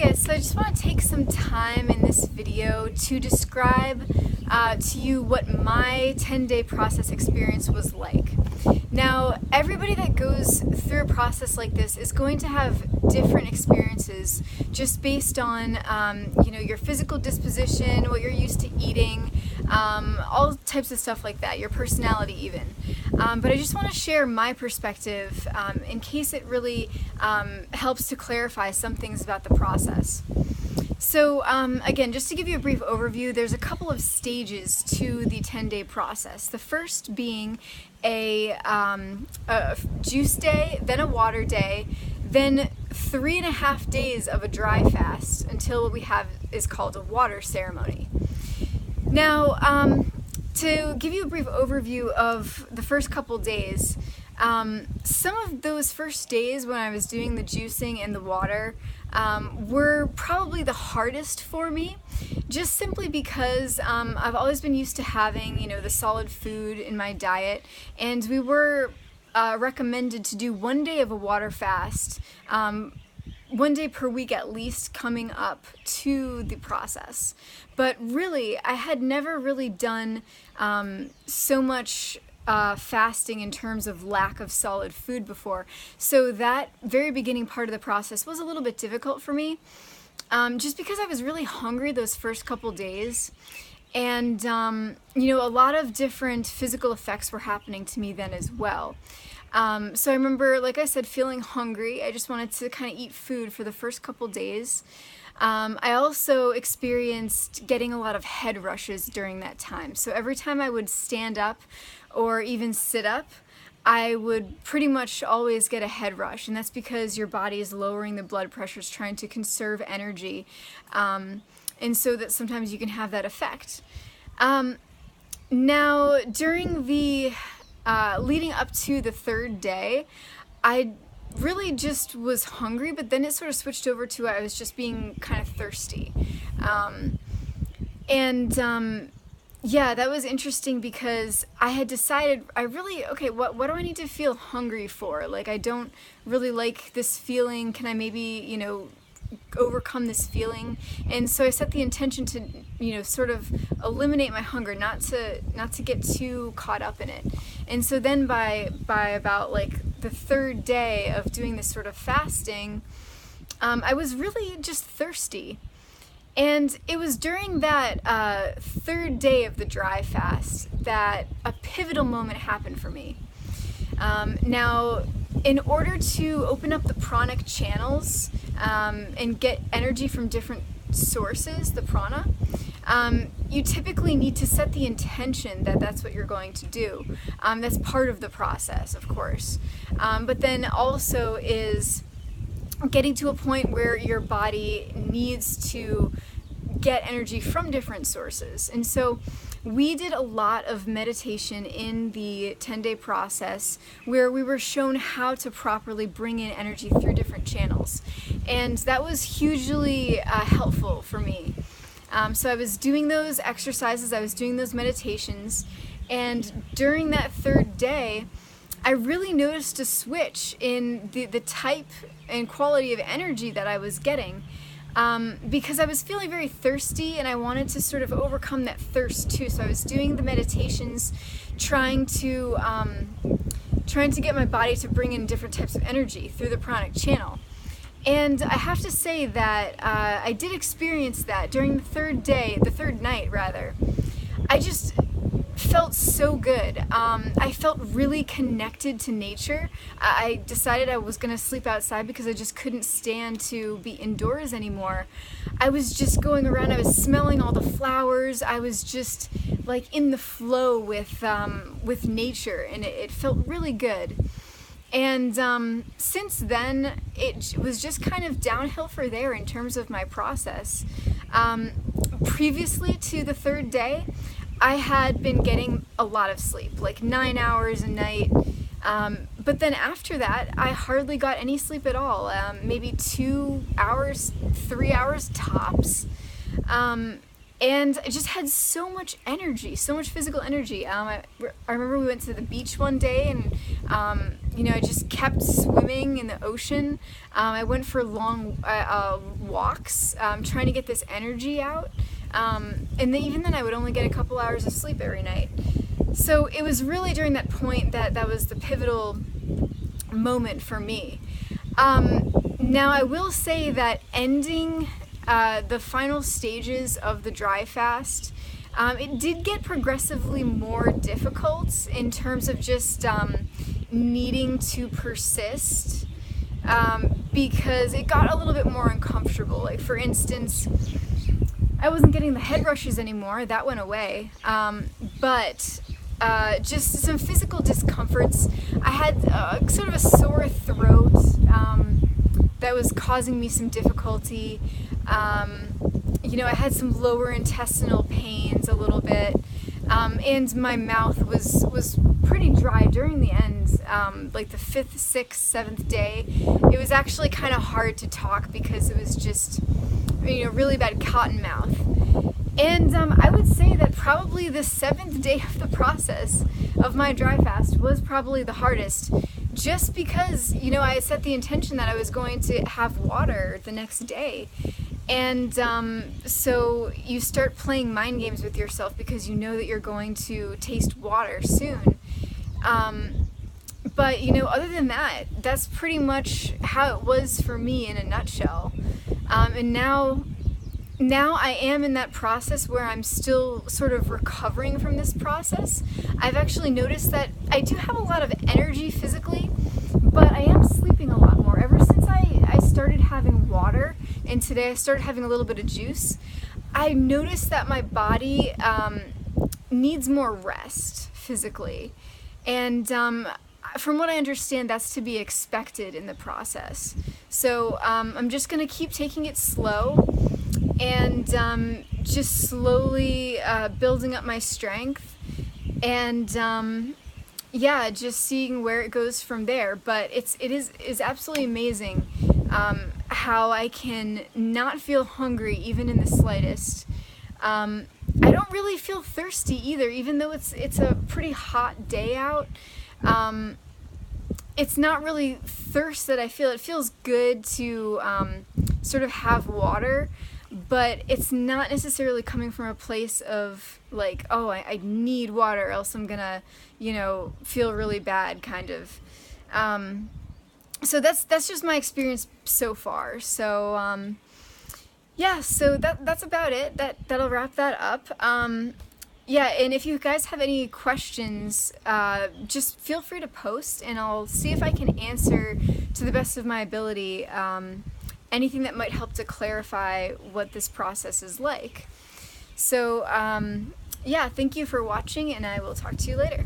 guys, so I just want to take some time in this video to describe to you what my 10-day process experience was like. Now, everybody that goes through a process like this is going to have different experiences just based on your physical disposition, what you're used to eating, all types of stuff like that, your personality even. But I just want to share my perspective in case it really helps to clarify some things about the process. So again, just to give you a brief overview, there's a couple of stages to the 10-day process. The first being a juice day, then a water day, then 3.5 days of a dry fast until what we have is called a water ceremony. Now, to give you a brief overview of the first couple days, some of those first days when I was doing the juicing and the water were probably the hardest for me, just simply because I've always been used to having, the solid food in my diet, and we were recommended to do 1 day of a water fast, 1 day per week at least coming up to the process. But really, I had never really done so much fasting in terms of lack of solid food before. So that very beginning part of the process was a little bit difficult for me, just because I was really hungry those first couple days. And, a lot of different physical effects were happening to me then as well. So I remember, like I said, feeling hungry. I just wanted to kind of eat food for the first couple days. I also experienced getting a lot of head rushes during that time. So every time I would stand up or even sit up, I would pretty much always get a head rush. And that's because your body is lowering the blood pressures, trying to conserve energy. And so that sometimes you can have that effect. Now, during the leading up to the third day, I really just was hungry, but then it sort of switched over to I was just being kind of thirsty. Yeah, that was interesting because I had decided what do I need to feel hungry for? Like, I don't really like this feeling. Can I maybe, overcome this feeling? And so I set the intention to, sort of eliminate my hunger, not to get too caught up in it. And so then by about like the third day of doing this sort of fasting, I was really just thirsty. And it was during that third day of the dry fast that a pivotal moment happened for me. Now, in order to open up the pranic channels and get energy from different sources, the prana, you typically need to set the intention that that's what you're going to do. That's part of the process, of course. But then also is getting to a point where your body needs to get energy from different sources. And so we did a lot of meditation in the 10-day process where we were shown how to properly bring in energy through different channels. And that was hugely helpful for me. So I was doing those exercises, I was doing those meditations, and during that third day, I really noticed a switch in the type and quality of energy that I was getting. Because I was feeling very thirsty and I wanted to sort of overcome that thirst too. So I was doing the meditations, trying to get my body to bring in different types of energy through the pranic channel. And I have to say that I did experience that during the third night rather. I just felt so good. I felt really connected to nature. I decided I was going to sleep outside because I just couldn't stand to be indoors anymore. I was just going around, I was smelling all the flowers, I was just like in the flow with nature, and it felt really good. And since then, it was just kind of downhill for there in terms of my process. Previously to the third day, I had been getting a lot of sleep, like 9 hours a night, but then after that, I hardly got any sleep at all, maybe 2 hours, 3 hours tops, and I just had so much energy, so much physical energy. I remember we went to the beach one day, and I just kept swimming in the ocean. I went for long walks, trying to get this energy out. And then, even then, I would only get a couple hours of sleep every night. So it was really during that point that was the pivotal moment for me. Now, I will say that ending the final stages of the dry fast, it did get progressively more difficult in terms of just needing to persist, because it got a little bit more uncomfortable. Like, for instance, I wasn't getting the head rushes anymore. That went away. But just some physical discomforts. I had sort of a sore throat that was causing me some difficulty. I had some lower intestinal pains a little bit, and my mouth was pretty dry during the end, like the 5th, 6th, 7th day. It was actually kind of hard to talk because it was just, really bad cotton mouth. And I would say that probably the 7th day of the process of my dry fast was probably the hardest, just because, I set the intention that I was going to have water the next day. And so you start playing mind games with yourself because you know that you're going to taste water soon. But, other than that, that's pretty much how it was for me in a nutshell. And now I am in that process where I'm still sort of recovering from this process. I've actually noticed that I do have a lot of energy physically, but I am sleeping a lot more. Ever since I started having water, and today I started having a little bit of juice, I noticed that my body needs more rest physically. And from what I understand, that's to be expected in the process. So I'm just going to keep taking it slow, and just slowly building up my strength, and just seeing where it goes from there. But it is absolutely amazing how I can not feel hungry even in the slightest. I don't really feel thirsty either, even though it's a pretty hot day out. It's not really thirst that I feel. It feels good to sort of have water, but it's not necessarily coming from a place of like, oh, I need water or else I'm gonna, feel really bad, kind of. So that's just my experience so far. So so that's about it. That'll wrap that up. And if you guys have any questions, just feel free to post, and I'll see if I can answer to the best of my ability anything that might help to clarify what this process is like. So, thank you for watching, and I will talk to you later.